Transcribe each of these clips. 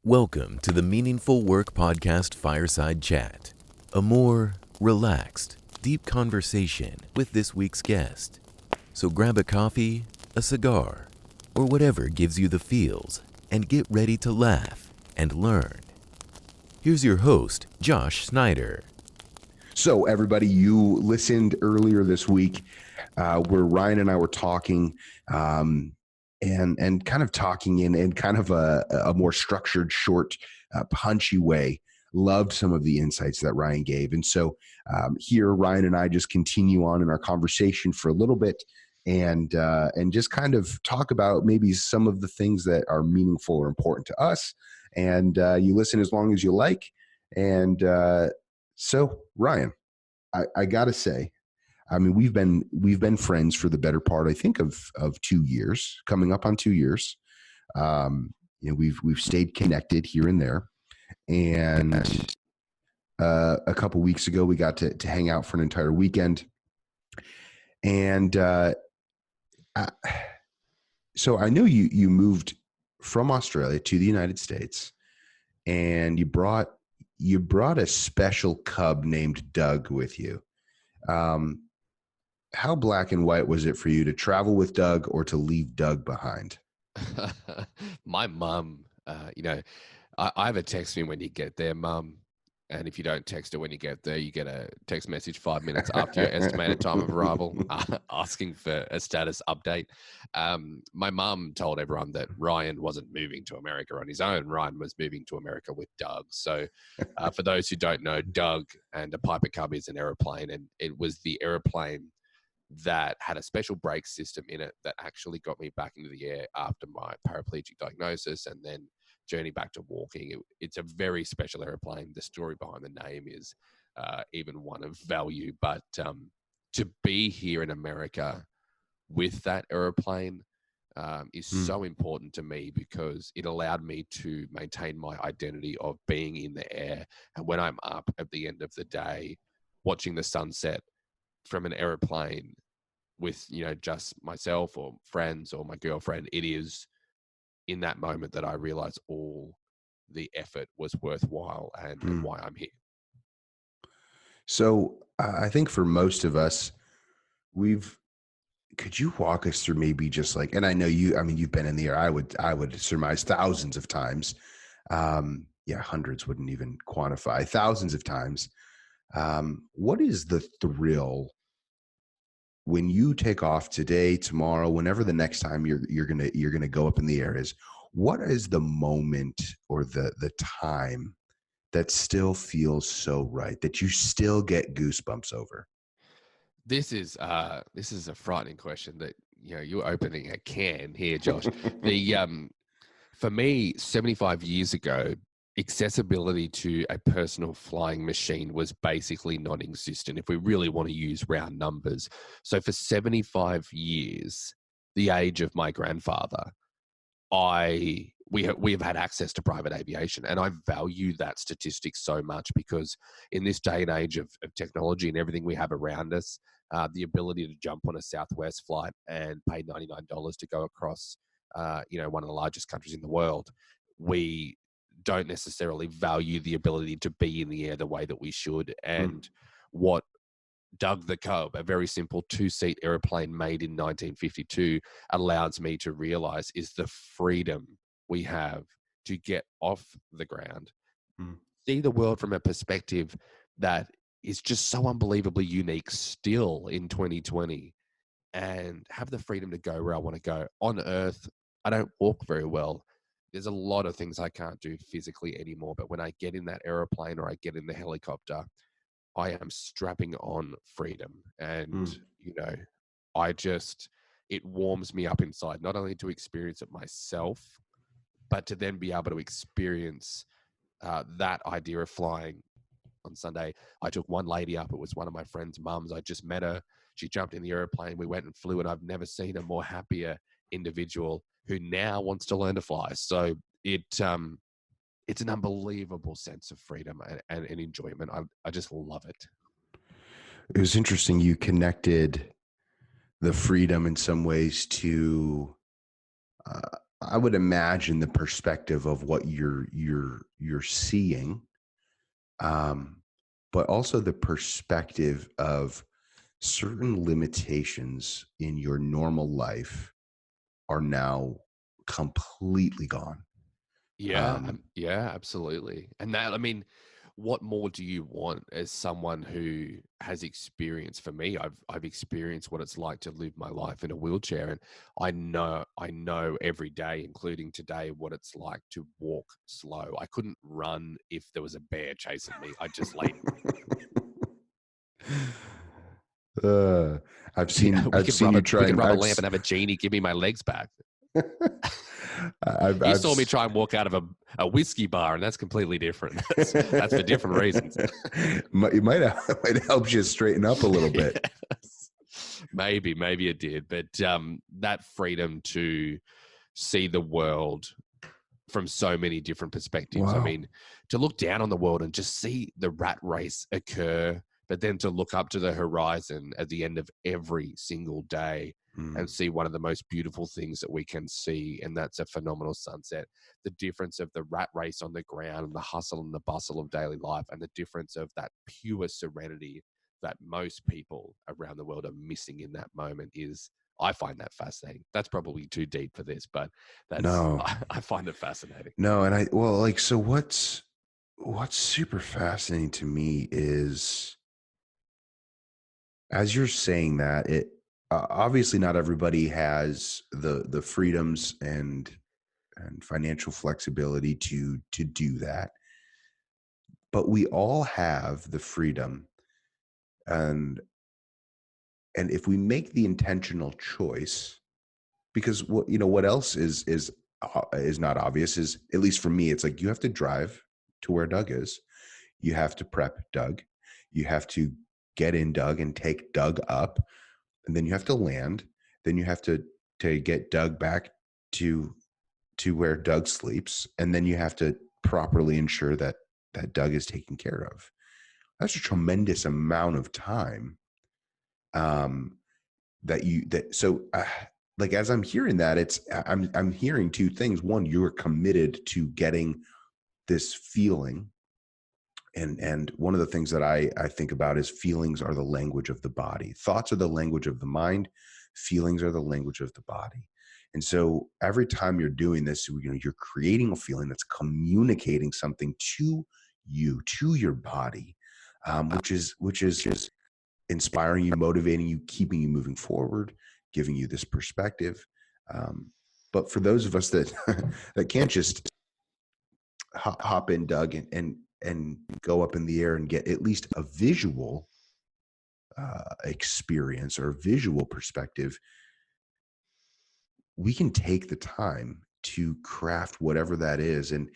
Welcome to the Meaningful Work Podcast Fireside Chat, a more relaxed, deep conversation with this week's guest. So grab a coffee, a cigar, or whatever gives you the feels, and get ready to laugh and learn. Here's your host, Josh Schneider. So everybody, you listened earlier this week where Ryan and I were talking and kind of talking in kind of a more structured, short, punchy way. Loved some of the insights that Ryan gave. And so here, Ryan and I just continue on in our conversation for a little bit and just kind of talk about maybe some of the things that are meaningful or important to us. And you listen as long as you like. And so Ryan, I gotta say, I mean, we've been friends for the better part, I think, of 2 years, coming up on 2 years. We've stayed connected here and there, and a couple weeks ago we got to hang out for an entire weekend, and so I know you moved from Australia to the United States, and you brought a special cub named Doug with you. How black and white was it for you to travel with Doug or to leave Doug behind? My mum, either text me when you get there, mum. And if you don't text her when you get there, you get a text message 5 minutes after your estimated time of arrival asking for a status update. My mum told everyone that Ryan wasn't moving to America on his own. Ryan was moving to America with Doug. So for those who don't know, Doug and a Piper Cub is an aeroplane, and it was the aeroplane that had a special brake system in it that actually got me back into the air after my paraplegic diagnosis and then journey back to walking. It's a very special airplane. The story behind the name is even one of value, but to be here in America with that airplane is so important to me because it allowed me to maintain my identity of being in the air. And when I'm up at the end of the day, watching the sunset from an airplane with, just myself or friends or my girlfriend, it is in that moment that I realized all the effort was worthwhile and why I'm here. So I think for most of us, could you walk us through maybe just like, and I know you've been in the air, I would surmise thousands of times. Hundreds wouldn't even quantify, thousands of times. What is the thrill when you take off today, tomorrow, whenever the next time you're gonna go up in the air is? What is the moment or the time that still feels so right that you still get goosebumps over? This is a frightening question that you're opening a can here, Josh. For me, 75 years ago, accessibility to a personal flying machine was basically non-existent if we really want to use round numbers. So for 75 years, the age of my grandfather, we have had access to private aviation, and I value that statistic so much because in this day and age of technology and everything we have around us, the ability to jump on a Southwest flight and pay $99 to go across, one of the largest countries in the world, we don't necessarily value the ability to be in the air the way that we should. And what Doug the Cub, a very simple 2-seat airplane made in 1952, allows me to realize is the freedom we have to get off the ground, see the world from a perspective that is just so unbelievably unique still in 2020, and have the freedom to go where I want to go. On Earth, I don't walk very well. There's a lot of things I can't do physically anymore, but when I get in that airplane or I get in the helicopter, I am strapping on freedom. And, it warms me up inside, not only to experience it myself, but to then be able to experience that idea of flying. On Sunday, I took one lady up. It was one of my friend's mums. I just met her. She jumped in the airplane. We went and flew, and I've never seen a more happier individual who now wants to learn to fly. So it's an unbelievable sense of freedom and enjoyment. I just love it. It was interesting. You connected the freedom in some ways to I would imagine the perspective of what you're seeing, but also the perspective of certain limitations in your normal life are now completely gone. Yeah, yeah, absolutely. And that, I mean, what more do you want as someone who has experience? For me, I've experienced what it's like to live my life in a wheelchair, and I know every day, including today, what it's like to walk slow. I couldn't run if there was a bear chasing me. I'd just lay. uh, I've Yeah, seen I've seen you try we could and rub a lamp and have a genie give me my legs back. You I've saw me try and walk out of a whiskey bar, and that's completely different. That's for different reasons. It might have helped you straighten up a little bit. Yes. Maybe it did, but that freedom to see the world from so many different perspectives. I Wow. mean, to look down on the world and just see the rat race occur, but then to look up to the horizon at the end of every single day and see one of the most beautiful things that we can see, and that's a phenomenal sunset. The difference of the rat race on the ground and the hustle and the bustle of daily life, and the difference of that pure serenity that most people around the world are missing in that moment is, I find that fascinating. That's probably too deep for this, but No, I find it fascinating. no. So what's super fascinating to me is, as you're saying that, it obviously not everybody has the freedoms and financial flexibility to do that, but we all have the freedom, and if we make the intentional choice, because what else is not obvious is, at least for me, it's like you have to drive to where Doug is, you have to prep Doug, you have to get in Doug and take Doug up, and then you have to land, then you have to get Doug back to where Doug sleeps, and then you have to properly ensure that Doug is taken care of. That's a tremendous amount of time. Like, as I'm hearing that, I'm hearing two things. One, you're committed to getting this feeling. And one of the things that I think about is, feelings are the language of the body. Thoughts are the language of the mind. Feelings are the language of the body. And so every time you're doing this, you're creating a feeling that's communicating something to you, to your body, which is inspiring you, motivating you, keeping you moving forward, giving you this perspective. But for those of us that that can't just hop in, Doug, and go up in the air and get at least a visual experience or a visual perspective, we can take the time to craft whatever that is. And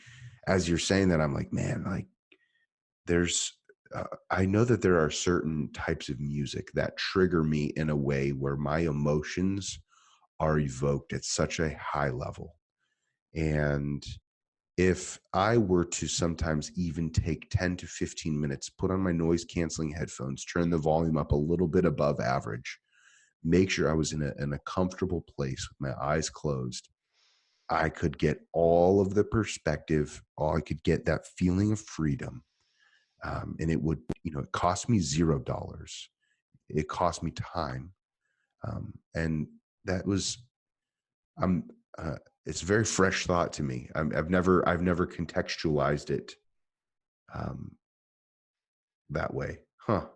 as you're saying that, I'm like, man, like, there's I know that there are certain types of music that trigger me in a way where my emotions are evoked at such a high level. And if I were to sometimes even take 10 to 15 minutes, put on my noise canceling headphones, turn the volume up a little bit above average, make sure I was in a comfortable place with my eyes closed, I could get all of the perspective, or I could get that feeling of freedom. And it would, it cost me $0. It cost me time. And that was, I'm, it's a very fresh thought to me. I've never contextualized it that way. Huh.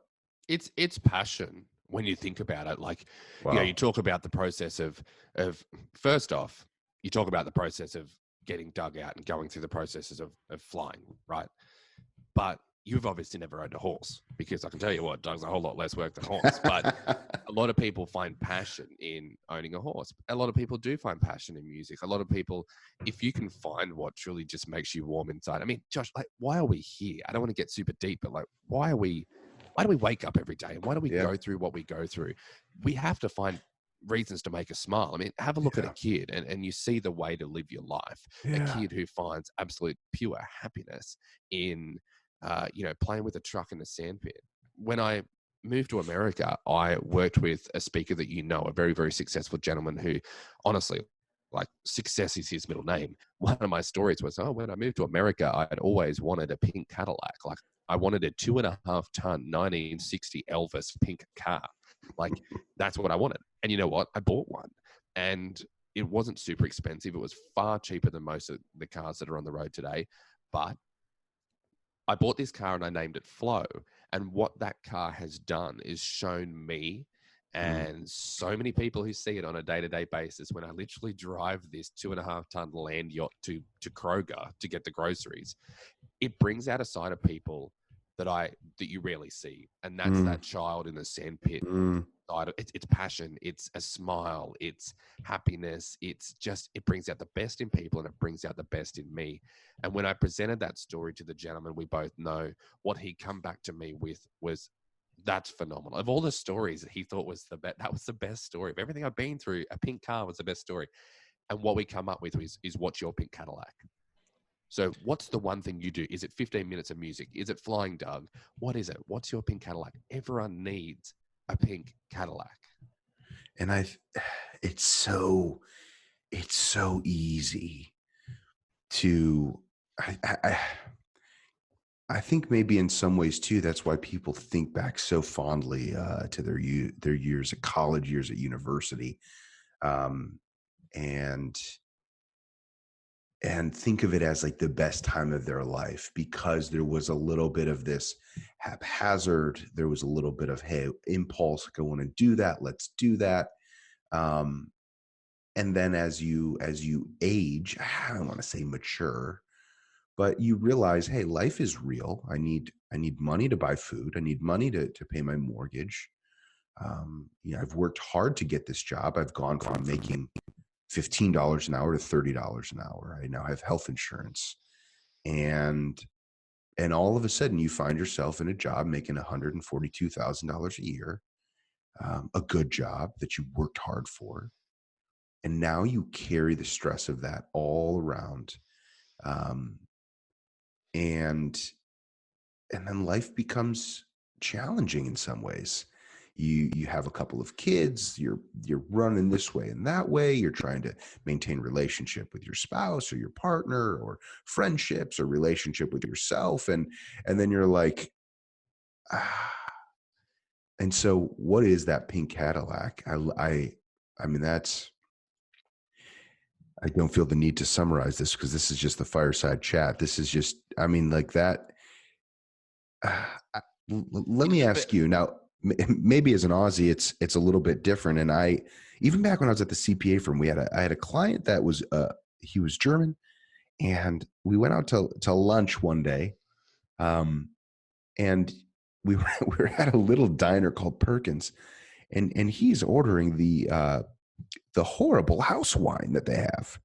It's passion when you think about it. Like, Wow. you talk about the process of first off, you talk about the process of getting Doug out and going through the processes of flying, right? But you've obviously never owned a horse, because I can tell you what, Doug's a whole lot less work than a horse. But a lot of people find passion in owning a horse. A lot of people do find passion in music. A lot of people, if you can find what truly just makes you warm inside. I mean, Josh, like, why are we here? I don't want to get super deep, but like, why do we wake up every day? And why do we go through what we go through? We have to find reasons to make us smile. I mean, have a look at a kid, and you see the way to live your life. A kid who finds absolute pure happiness in playing with a truck in a sandpit. When I moved to America, I worked with a speaker that a very, very successful gentleman who, honestly, like success is his middle name. One of my stories was, when I moved to America, I'd always wanted a pink Cadillac. Like I wanted a 2.5 ton 1960 Elvis pink car. Like that's what I wanted. And you know what? I bought one, and it wasn't super expensive. It was far cheaper than most of the cars that are on the road today. But I bought this car and I named it Flow. And what that car has done is shown me and so many people who see it on a day-to-day basis, when I literally drive this 2.5 ton land yacht to Kroger to get the groceries, it brings out a side of people that you rarely see. And that's that child in the sandpit. It's passion, it's a smile, it's happiness, it brings out the best in people, and it brings out the best in me. And when I presented that story to the gentleman, we both know what he'd come back to me with was, that's phenomenal. Of all the stories that he thought was the best, that was the best story. Of everything I've been through, a pink car was the best story. And what we come up with is what's your pink Cadillac? So what's the one thing you do? Is it 15 minutes of music? Is it Flying Doug? What is it? What's your pink Cadillac? Everyone needs a pink Cadillac. And it's so easy to, I think maybe in some ways too, that's why people think back so fondly to their years at college, years at university, and think of it as like the best time of their life, because there was a little bit of this haphazard. There was a little bit of, hey, impulse, I want to do that. Let's do that. And then as you age, I don't want to say mature, but you realize, hey, life is real. I need money to buy food. I need money to pay my mortgage. I've worked hard to get this job. I've gone from making $15 an hour to $30 an hour. I now have health insurance. And all of a sudden you find yourself in a job making $142,000 a year, a good job that you worked hard for. And now you carry the stress of that all around. And then life becomes challenging in some ways. You have a couple of kids, you're running this way and that way, you're trying to maintain relationship with your spouse or your partner, or friendships or relationship with yourself, and then you're like, and so what is that pink Cadillac? I mean, that's, I don't feel the need to summarize this because this is just the fireside chat. This is just, I mean, like that. Let me ask you now, maybe as an Aussie, it's a little bit different. And even back when I was at the CPA firm, I had a client that was, he was German, and we went out to lunch one day. And we were at a little diner called Perkins, and he's ordering the horrible house wine that they have.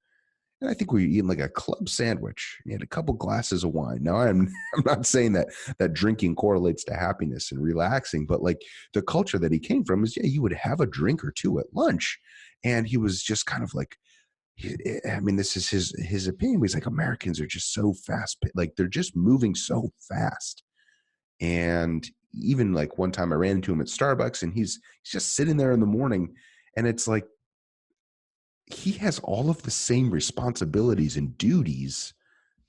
And I think we were eating like a club sandwich. He had a couple glasses of wine. Now I'm not saying that drinking correlates to happiness and relaxing, but like the culture that he came from is, yeah, you would have a drink or two at lunch. And he was just kind of like, I mean, this is his opinion. He's like, Americans are just so fast. Like they're just moving so fast. And even like one time I ran into him at Starbucks, and he's just sitting there in the morning, and it's like, he has all of the same responsibilities and duties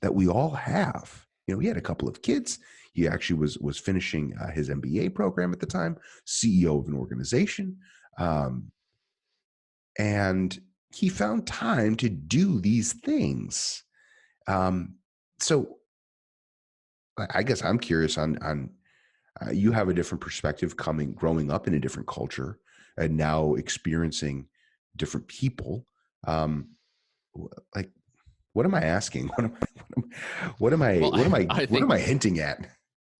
that we all have. He had a couple of kids. He actually was finishing his MBA program at the time, CEO of an organization. And he found time to do these things. So I guess I'm curious on you have a different perspective growing up in a different culture and now experiencing different people. Like, what am I asking? What am I hinting at?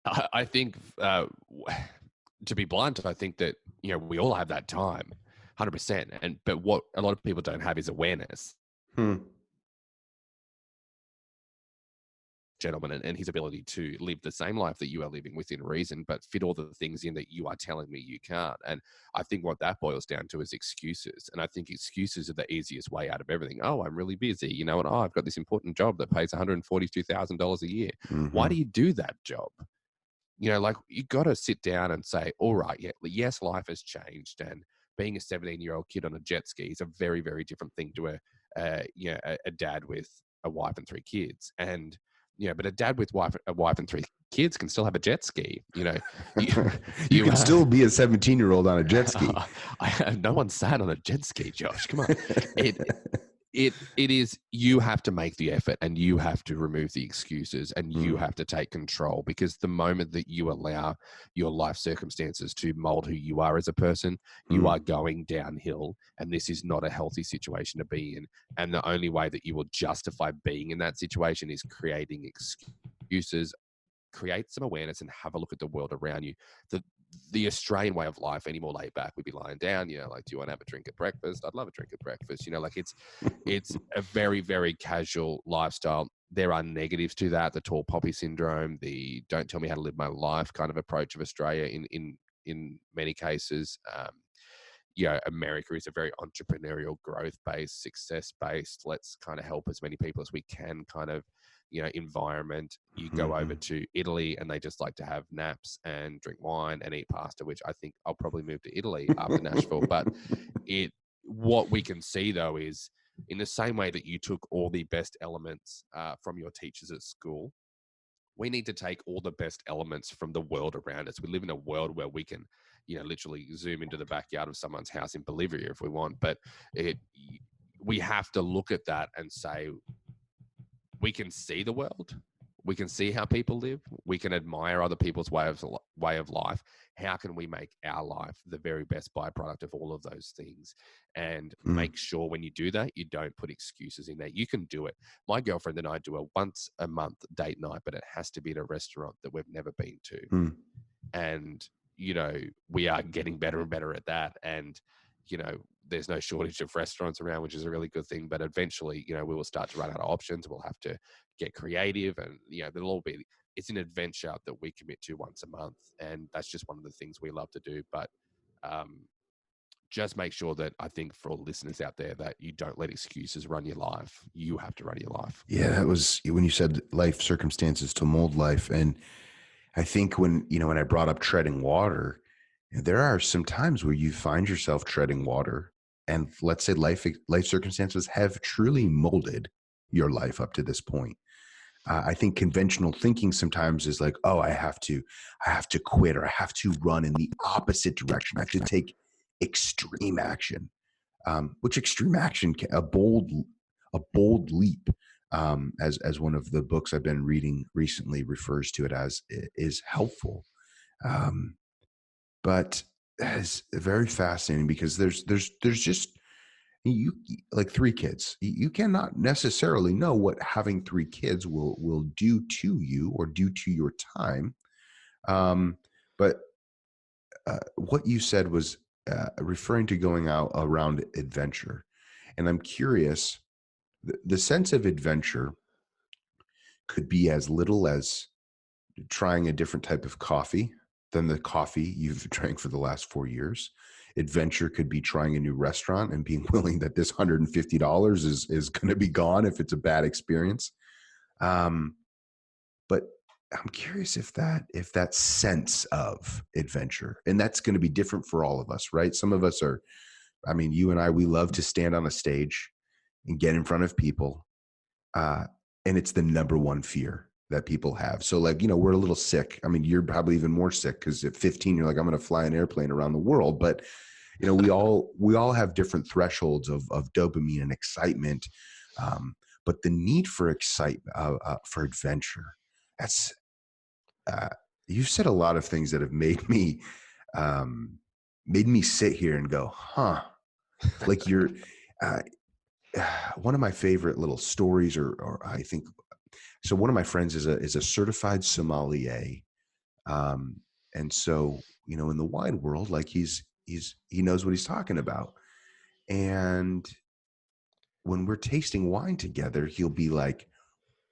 I think, to be blunt, I think that, we all have that time, 100%. But what a lot of people don't have is awareness. Gentleman and his ability to live the same life that you are living within reason, but fit all the things in that you are telling me you can't. And I think what that boils down to is excuses. And I think excuses are the easiest way out of everything. Oh, I'm really busy, and I've got this important job that pays $142,000 a year. Why do you do that job? Like you got to sit down and say, all right, yes, life has changed, and being a 17-year-old kid on a jet ski is a very, very different thing to a a dad with a wife and 3 kids, and but a dad with a wife and 3 kids can still have a jet ski. You you can still be a 17-year-old on a jet ski. No one sat on a jet ski, Josh. Come on. It is, you have to make the effort, and you have to remove the excuses, and you have to take control, because the moment that you allow your life circumstances to mold who you are as a person, you are going downhill, and this is not a healthy situation to be in. And the only way that you will justify being in that situation is creating excuses. Create some awareness and have a look at the world around you. The Australian way of life, any more laid back, we'd be lying down, like, do you want to have a drink at breakfast? I'd love a drink at breakfast. Like, it's a very, very casual lifestyle. There are negatives to that, the tall poppy syndrome, the don't tell me how to live my life kind of approach of Australia in many cases. America is a very entrepreneurial, growth-based, success-based, let's kind of help as many people as we can kind of environment. You go over to Italy and they just like to have naps and drink wine and eat pasta, which I think I'll probably move to Italy after Nashville. But what we can see though is, in the same way that you took all the best elements from your teachers at school, we need to take all the best elements from the world around us. We live in a world where we can literally zoom into the backyard of someone's house in Bolivia if we want, but we have to look at that and say, we can see the world. We can see how people live. We can admire other people's way of life. How can we make our life the very best byproduct of all of those things? And make sure when you do that, you don't put excuses in there. You can do it. My girlfriend and I do a once a month date night, but it has to be at a restaurant that we've never been to. And, we are getting better and better at that. And, there's no shortage of restaurants around, which is a really good thing. But eventually, we will start to run out of options. We'll have to get creative, and there'll all be. It's an adventure that we commit to once a month, and that's just one of the things we love to do. But just make sure that, I think, for all the listeners out there, that you don't let excuses run your life. You have to run your life. Yeah, that was when you said life circumstances to mold life, and I think when I brought up treading water, there are some times where you find yourself treading water. And let's say life circumstances have truly molded your life up to this point. I think conventional thinking sometimes is like, oh, I have to quit, or I have to run in the opposite direction. I have to take extreme action, which extreme action, a bold leap, as one of the books I've been reading recently refers to it as, is helpful. But it's very fascinating, because there's just, you like 3 kids. You cannot necessarily know what having 3 kids will do to you or do to your time. But what you said was referring to going out around adventure. And I'm curious, the sense of adventure could be as little as trying a different type of coffee than the coffee you've drank for the last 4 years. Adventure could be trying a new restaurant and being willing that this $150 is going to be gone if it's a bad experience. But I'm curious if that sense of adventure, and that's going to be different for all of us, right? Some of us are, you and I, we love to stand on a stage and get in front of people. And it's the number one fear that people have. So we're a little sick. You're probably even more sick, because at 15, you're like, I'm going to fly an airplane around the world. But, we all have different thresholds of dopamine and excitement. But the need for excitement, for adventure, that's, you've said a lot of things that have made me sit here and go, huh? Like you're, one of my favorite little stories, or I think, so one of my friends is a certified sommelier. And so, in the wine world, like he knows what he's talking about. And when we're tasting wine together, he'll be like,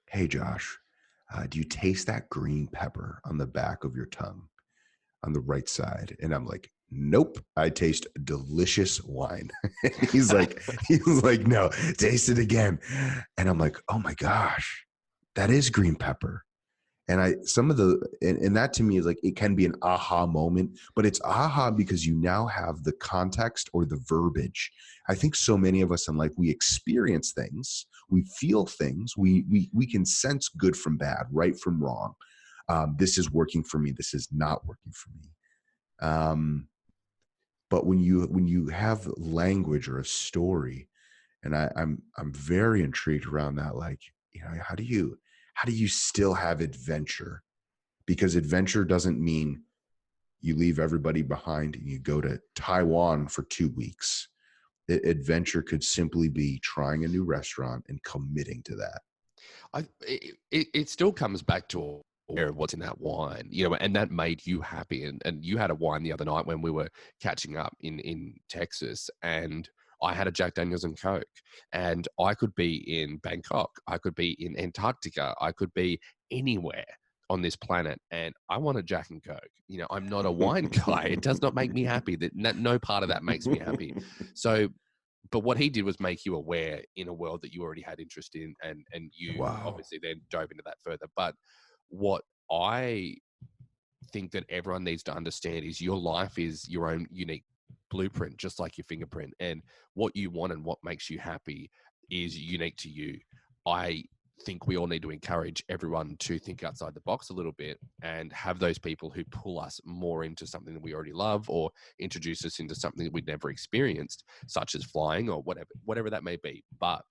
hey, Josh, do you taste that green pepper on the back of your tongue on the right side? And I'm like, nope, I taste delicious wine. He's like, no, taste it again. And I'm like, oh my gosh, that is green pepper. And and that to me is like, it can be an aha moment, but it's aha because you now have the context or the verbiage. I think so many of us in life, we experience things, we feel things, we can sense good from bad, right from wrong. This is working for me. This is not working for me. But when you have language or a story, and I'm very intrigued around that, like, how do you still have adventure? Because adventure doesn't mean you leave everybody behind and you go to Taiwan for 2 weeks. Adventure could simply be trying a new restaurant and committing to that. It still comes back to what's in that wine, and that made you happy. And you had a wine the other night when we were catching up in Texas, and I had a Jack Daniels and Coke, and I could be in Bangkok, I could be in Antarctica, I could be anywhere on this planet, and I want a Jack and Coke. I'm not a wine guy. It does not make me happy. No part of that makes me happy. So, but what he did was make you aware in a world that you already had interest in, and you Wow. obviously then dove into that further. But what I think that everyone needs to understand is your life is your own unique blueprint, just like your fingerprint, and what you want and what makes you happy is unique to you. I think we all need to encourage everyone to think outside the box a little bit and have those people who pull us more into something that we already love, or introduce us into something that we'd never experienced, such as flying or whatever that may be. But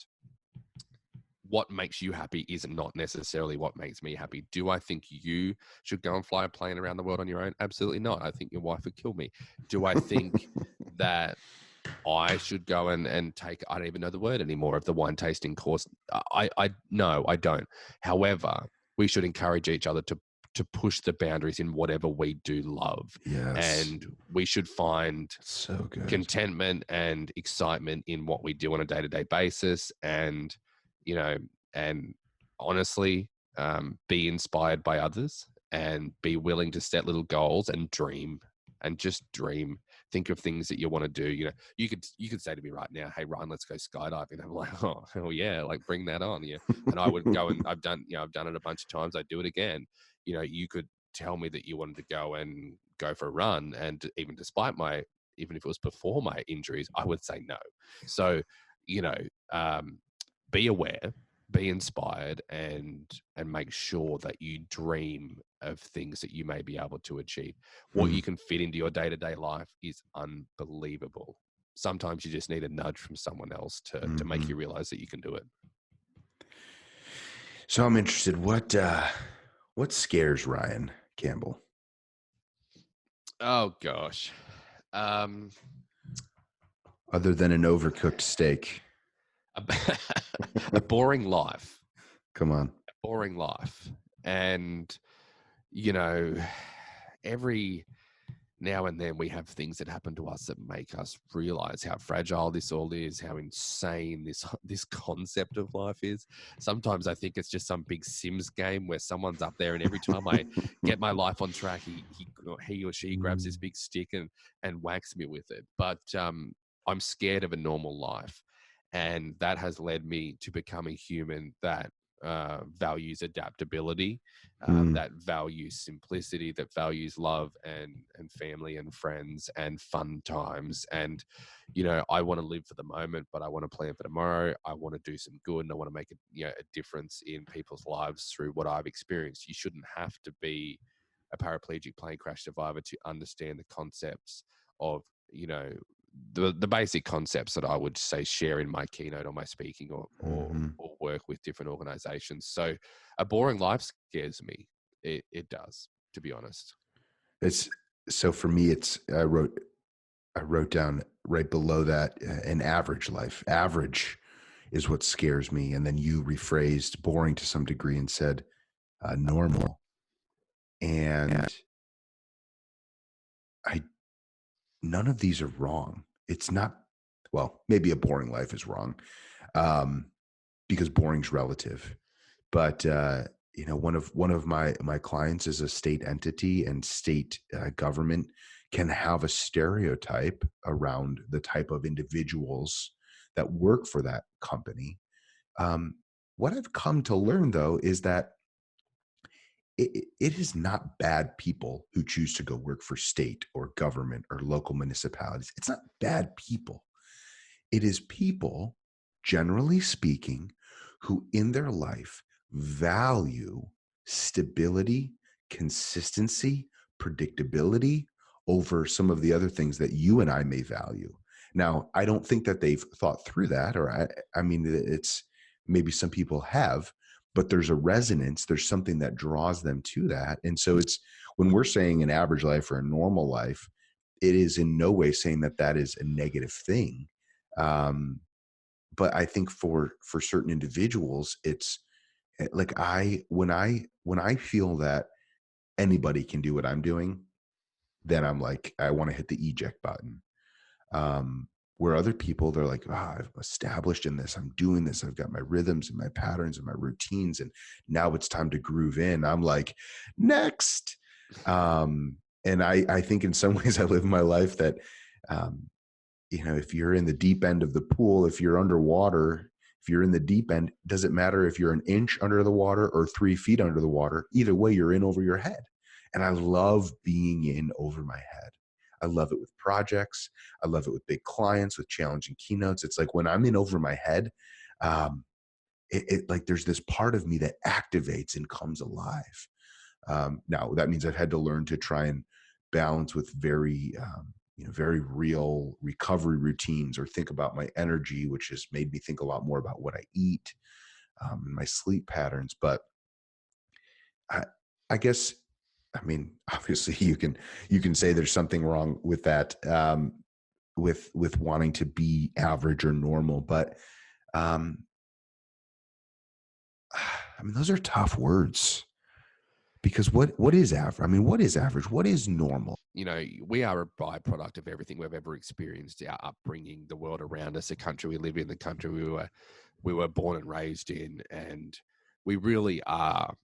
what makes you happy is not necessarily what makes me happy. Do I think you should go and fly a plane around the world on your own? Absolutely not. I think your wife would kill me. Do I think that I should go and take, I don't even know the word anymore, of the wine tasting course? No, I don't. However, we should encourage each other to push the boundaries in whatever we do love. Yes. And we should find So good. contentment and excitement in what we do on a day-to-day basis. And, and honestly, be inspired by others and be willing to set little goals and dream, and just dream. Think of things that you want to do. You could say to me right now, "Hey Ryan, let's go skydiving." I'm like, "Oh hell yeah, like bring that on." Yeah. And I would go, and I've done it a bunch of times. I'd do it again. You could tell me that you wanted to go for a run, and even if it was before my injuries, I would say no. So, be aware, be inspired, and make sure that you dream of things that you may be able to achieve. What you can fit into your day-to-day life is unbelievable. Sometimes you just need a nudge from someone else to make you realize that you can do it. So I'm interested, what scares Ryan Campbell? Oh gosh. Other than an overcooked steak. A boring life. Come on. A boring life. And, every now and then we have things that happen to us that make us realize how fragile this all is, how insane this concept of life is. Sometimes I think it's just some big Sims game where someone's up there, and every time I get my life on track, he or she grabs this big stick and whacks me with it. But I'm scared of a normal life, and that has led me to become a human that values adaptability, that values simplicity, that values love and family and friends and fun times. And, I want to live for the moment, but I want to plan for tomorrow. I want to do some good, and I want to make a difference in people's lives through what I've experienced. You shouldn't have to be a paraplegic plane crash survivor to understand the concepts of, the basic concepts that I would say share in my keynote or my speaking or work with different organizations. So a boring life scares me. It does, to be honest. So for me, I wrote down right below that, an average life. Average is what scares me. And then you rephrased boring to some degree and said normal. And none of these are wrong. It's not, well, maybe a boring life is wrong, because boring's relative. But one of my clients is a state entity, and state government can have a stereotype around the type of individuals that work for that company. What I've come to learn, though, is that it is not bad people who choose to go work for state or government or local municipalities. It's not bad people. It is people, generally speaking, who in their life value stability, consistency, predictability over some of the other things that you and I may value. Now, I don't think that they've thought through that, or I mean, it's maybe some people have, but there's a resonance, there's something that draws them to that. And so it's when we're saying an average life or a normal life, it is in no way saying that that is a negative thing. But I think for certain individuals, it's like when I feel that anybody can do what I'm doing, then I'm like, I want to hit the eject button. Where other people, they're like, I've established in this, I'm doing this, I've got my rhythms and my patterns and my routines, and now it's time to groove in. I'm like, next. And I think in some ways I live my life that, if you're in the deep end of the pool, if you're underwater, if you're in the deep end, doesn't matter if you're an inch under the water or 3 feet under the water, either way, you're in over your head. And I love being in over my head. I love it with projects. I love it with big clients, with challenging keynotes. It's like when I'm in over my head, like there's this part of me that activates and comes alive. Now that means I've had to learn to try and balance with very real recovery routines, or think about my energy, which has made me think a lot more about what I eat, and my sleep patterns. But I guess, I mean, obviously you can say there's something wrong with that, with wanting to be average or normal, but I mean, those are tough words, because what is average? I mean, what is average? What is normal? We are a byproduct of everything we've ever experienced, our upbringing, the world around us, the country we live in, the country we were born and raised in, and we really are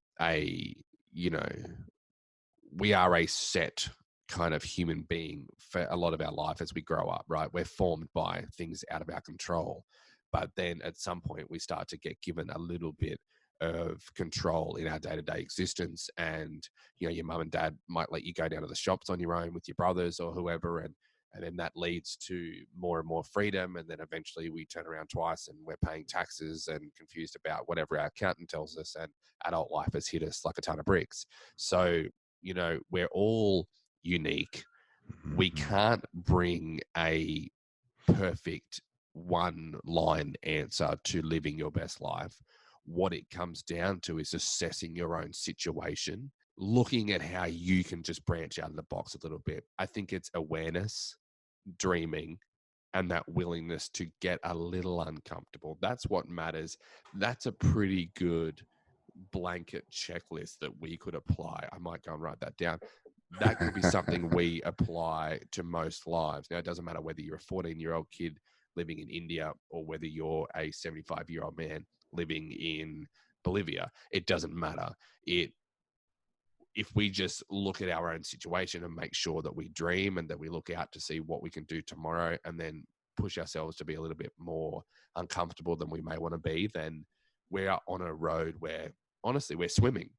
we are a set kind of human being for a lot of our life as we grow up, right? We're formed by things out of our control, but then at some point we start to get given a little bit of control in our day-to-day existence, and your mum and dad might let you go down to the shops on your own with your brothers or whoever, and then that leads to more and more freedom, and then eventually we turn around twice and we're paying taxes and confused about whatever our accountant tells us, and adult life has hit us like a ton of bricks. So we're all unique. We can't bring a perfect one-line answer to living your best life. What it comes down to is assessing your own situation, looking at how you can just branch out of the box a little bit. I think it's awareness, dreaming, and that willingness to get a little uncomfortable. That's what matters. That's a pretty good blanket checklist that we could apply. I might go and write that down. That could be something we apply to most lives. Now, it doesn't matter whether you're a 14-year-old kid living in India or whether you're a 75-year-old man living in Bolivia. It doesn't matter. If we just look at our own situation and make sure that we dream and that we look out to see what we can do tomorrow, and then push ourselves to be a little bit more uncomfortable than we may want to be, then we are on a road where, honestly, we're swimming.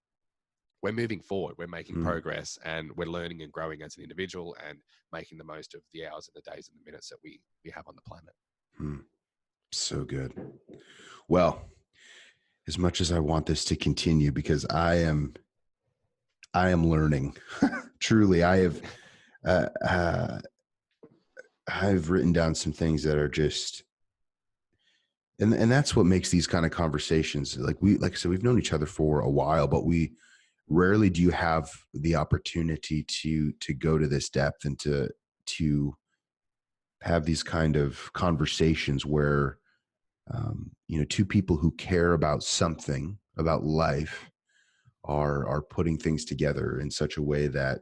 We're moving forward. We're making progress, and we're learning and growing as an individual, and making the most of the hours and the days and the minutes that we have on the planet. So good. Well, as much as I want this to continue, because I am learning. Truly, I've written down some things that are just, and that's what makes these kind of conversations, like I said, we've known each other for a while, but we rarely do you have the opportunity to go to this depth and to have these kind of conversations where, two people who care about something, about life, are putting things together in such a way that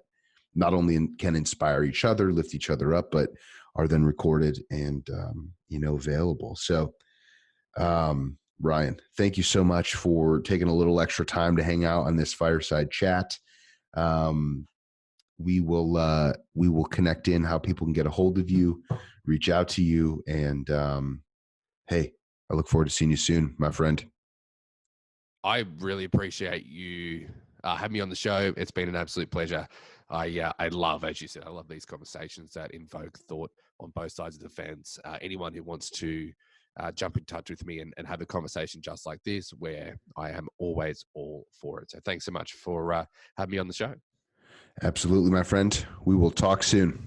not only can inspire each other, lift each other up, but are then recorded and, available. So, Ryan, thank you so much for taking a little extra time to hang out on this fireside chat. We will connect in how people can get a hold of you, reach out to you. And, hey, I look forward to seeing you soon, my friend. I really appreciate you having me on the show. It's been an absolute pleasure. I love, as you said, I love these conversations that invoke thought on both sides of the fence. Anyone who wants to jump in touch with me and have a conversation just like this, where I am always all for it. So thanks so much for having me on the show. Absolutely, my friend. We will talk soon.